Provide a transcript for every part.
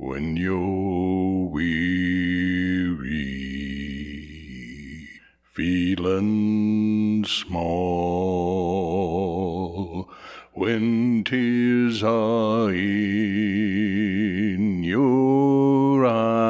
When you're weary, feeling small, when tears are in your eyes.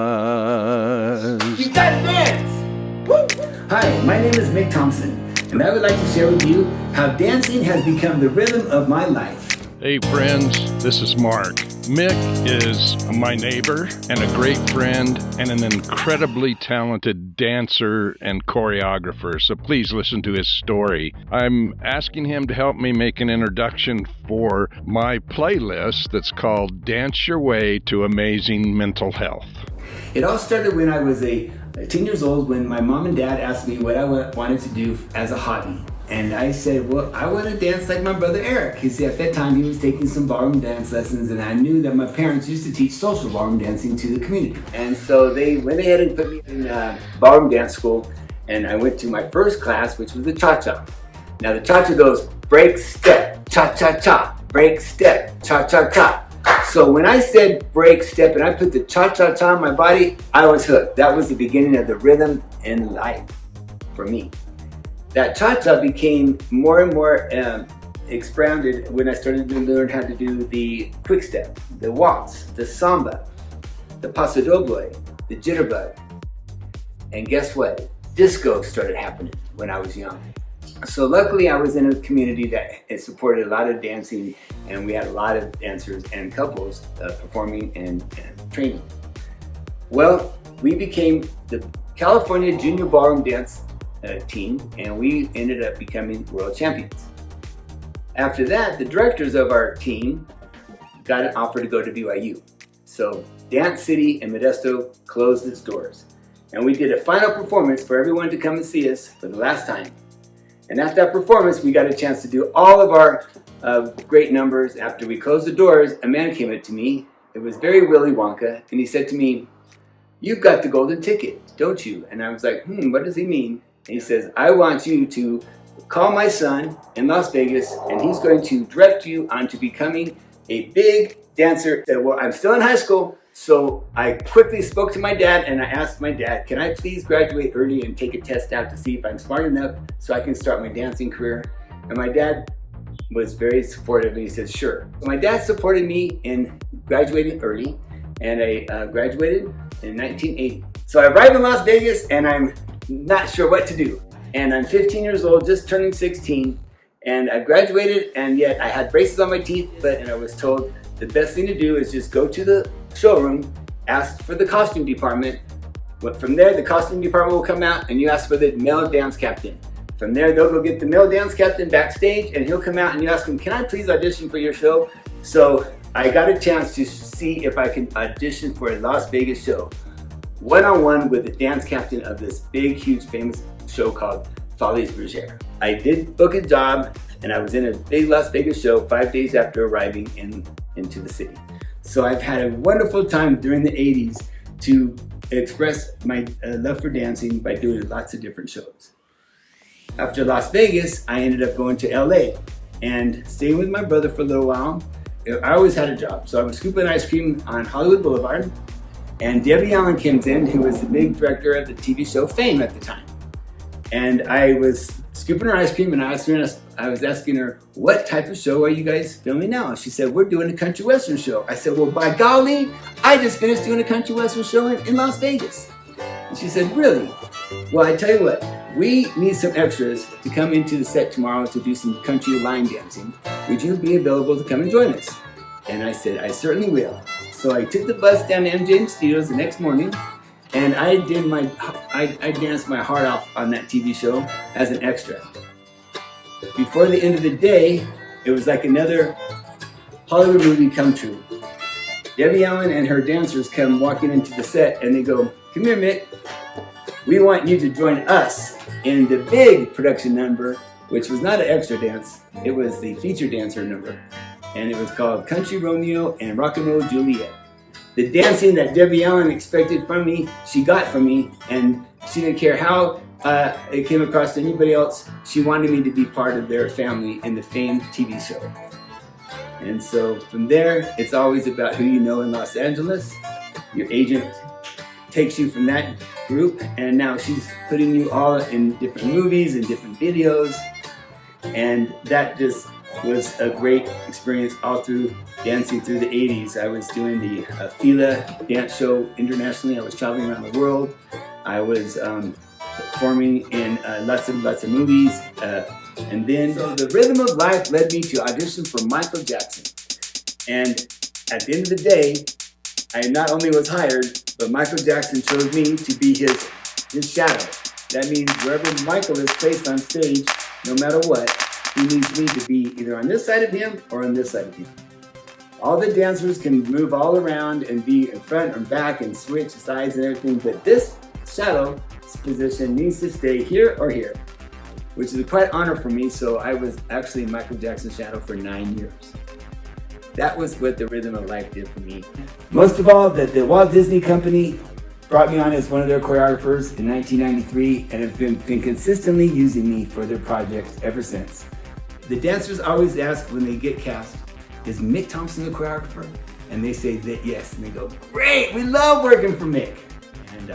You gotta dance! Woo! Hi, my name is Mick Thompson, and I would like to share with you how dancing has become the rhythm of my life. Hey friends, this is Mark. Mick is my neighbor and a great friend and an incredibly talented dancer and choreographer, so please listen to his story. I'm asking him to help me make an introduction for my playlist that's called Dance Your Way to Amazing Mental Health. It all started when I was 10 years old, when my mom and dad asked me what I wanted to do as a hobby. And I said, well, I want to dance like my brother Eric. You see, at that time he was taking some ballroom dance lessons, and I knew that my parents used to teach social ballroom dancing to the community. And so they went ahead and put me in ballroom dance school, and I went to my first class, which was the cha-cha. Now the cha-cha goes break, step, cha-cha-cha, break, step, cha-cha-cha. So when I said break, step, and I put the cha-cha-cha on my body, I was hooked. That was the beginning of the rhythm in life for me. That cha-cha became more and more expanded when I started to learn how to do the quick step, the waltz, the samba, the paso doble, the jitterbug. And guess what? Disco started happening when I was young. So luckily I was in a community that supported a lot of dancing, and we had a lot of dancers and couples performing and training. Well, we became the California Junior Ballroom Dance team, and we ended up becoming world champions. After that, the directors of our team got an offer to go to BYU. So Dance City in Modesto closed its doors, and we did a final performance for everyone to come and see us for the last time. And at that performance, we got a chance to do all of our great numbers. After we closed the doors, a man came up to me. It was very Willy Wonka, and he said to me, "You've got the golden ticket, don't you?" And I was like, what does he mean? And he says, "I want you to call my son in Las Vegas, and he's going to direct you onto becoming a big dancer." I said, well, I'm still in high school. So I quickly spoke to my dad, and I asked my dad, can I please graduate early and take a test out to see if I'm smart enough so I can start my dancing career? And my dad was very supportive, and he said, sure. So my dad supported me in graduating early, and I graduated in 1980. So I arrived in Las Vegas, and I'm not sure what to do. And I'm 15 years old, just turning 16, and I graduated, and yet I had braces on my teeth, and I was told the best thing to do is just go to the showroom, ask for the costume department. From there, the costume department will come out, and you ask for the male dance captain. From there, they'll go get the male dance captain backstage, and he'll come out, and you ask him, can I please audition for your show? So I got a chance to see if I can audition for a Las Vegas show, one-on-one with the dance captain of this big, huge, famous show called Folies Bergère. I did book a job, and I was in a big Las Vegas show 5 days after arriving into the city. So I've had a wonderful time during the 80s to express my love for dancing by doing lots of different shows. After Las Vegas, I ended up going to LA and staying with my brother for a little while. I always had a job, so I was scooping ice cream on Hollywood Boulevard, and Debbie Allen comes in, who was the big director of the TV show Fame at the time. And I was scooping her ice cream, and I was asking her, what type of show are you guys filming now? She said, we're doing a country western show. I said, well, by golly, I just finished doing a country western show in Las Vegas. And she said, really? Well, I tell you what, we need some extras to come into the set tomorrow to do some country line dancing. Would you be available to come and join us? And I said, I certainly will. So I took the bus down to MGM Studios the next morning, and I danced my heart off on that TV show as an extra. Before the end of the day, it was like another Hollywood movie come true. Debbie Allen and her dancers come walking into the set, and they go, come here, Mick. We want you to join us in the big production number, which was not an extra dance. It was the feature dancer number. And it was called Country Romeo and Rock and Roll Juliet. The dancing that Debbie Allen expected from me, she got from me, and she didn't care how it came across to anybody else. She wanted me to be part of their family in the Fame TV show. And so from there, it's always about who you know in Los Angeles. your agent takes you from that group, and now she's putting you all in different movies and different videos, and that just was a great experience all through dancing through the 80s. I was doing the Fila dance show internationally. I was traveling around the world. I was performing in lots of movies, and then so the Rhythm of Life led me to audition for Michael Jackson. And at the end of the day, I not only was hired, but Michael Jackson chose me to be his shadow. That means wherever Michael is placed on stage, no matter what, he needs me to be either on this side of him or on this side of him. All the dancers can move all around and be in front or back and switch sides and everything, but this shadow position needs to stay here or here, which is quite an honor for me. So I was actually Michael Jackson's shadow for 9 years. That was what the Rhythm of Life did for me. Most of all, the Walt Disney Company brought me on as one of their choreographers in 1993 and have been consistently using me for their projects ever since. The dancers always ask when they get cast, is Mick Thompson the choreographer? And they say that yes, and they go, great, we love working for Mick. And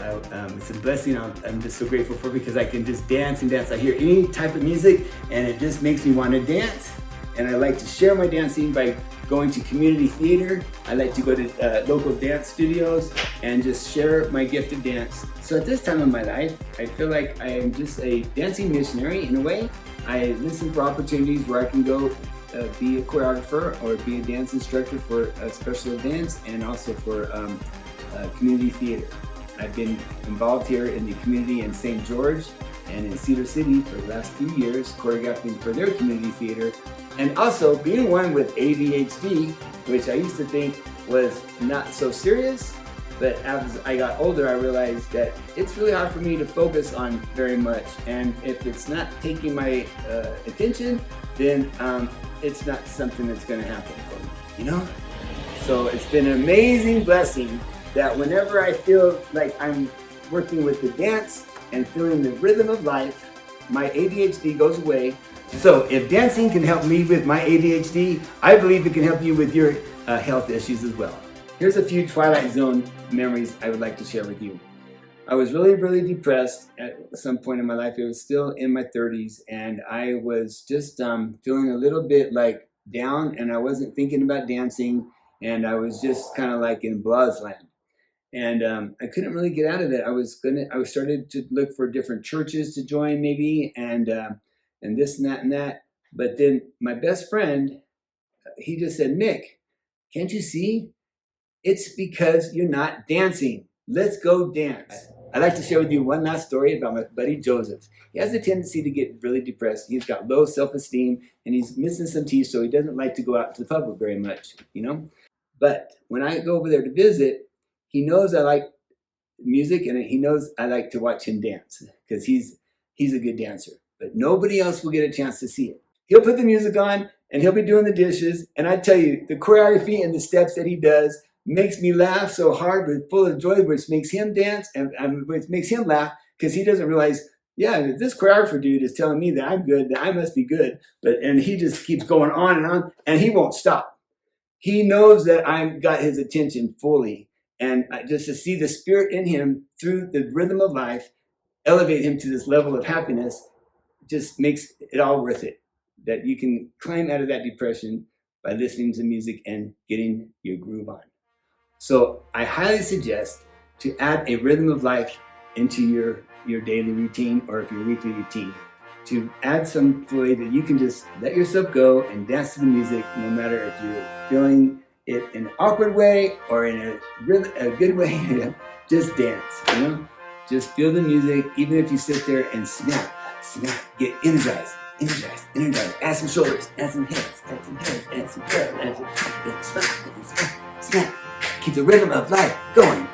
it's a blessing I'm just so grateful for, because I can just dance and dance. I hear any type of music and it just makes me want to dance. And I like to share my dancing by going to community theater. I like to go to local dance studios and just share my gift of dance. So at this time of my life, I feel like I am just a dancing missionary in a way. I listen for opportunities where I can go be a choreographer or be a dance instructor for special events, and also for community theater. I've been involved here in the community in St. George and in Cedar City for the last few years, choreographing for their community theater, and also being one with ADHD, which I used to think was not so serious, but as I got older, I realized that it's really hard for me to focus on very much, and if it's not taking my attention, then it's not something that's going to happen for me, you know? So it's been an amazing blessing that whenever I feel like I'm working with the dance and feeling the rhythm of life, my ADHD goes away. So if dancing can help me with my ADHD, I believe it can help you with your health issues as well. Here's a few Twilight Zone memories I would like to share with you. I was really depressed at some point in my life. It was still in my 30s, and I was just feeling a little bit like down, and I wasn't thinking about dancing, and I was just kind of like in Blah's land. And I couldn't really get out of it. I started to look for different churches to join maybe, and this and that. But then my best friend, he just said, Mick, can't you see? It's because you're not dancing. Let's go dance. I'd like to share with you one last story about my buddy Joseph. He has a tendency to get really depressed. He's got low self-esteem, and he's missing some teeth, so he doesn't like to go out to the public very much, you know? But when I go over there to visit, he knows I like music, and he knows I like to watch him dance, because he's a good dancer. But nobody else will get a chance to see it. He'll put the music on, and he'll be doing the dishes, and I tell you, the choreography and the steps that he does makes me laugh so hard, but full of joy, which makes him dance and which makes him laugh, because he doesn't realize, yeah, this choreographer dude is telling me that I'm good, that I must be good. And he just keeps going on, and he won't stop. He knows that I've got his attention fully, and just to see the spirit in him through the rhythm of life, elevate him to this level of happiness, just makes it all worth it. That you can climb out of that depression by listening to music and getting your groove on. So I highly suggest to add a rhythm of life into your daily routine, or if your weekly routine, to add some way that you can just let yourself go and dance to the music, no matter if you're feeling it in an awkward way or in a good way. Just dance, you know? Just feel the music, even if you sit there and snap, get energized, add some shoulders, add some heads, add some snap. Keep the rhythm of life going.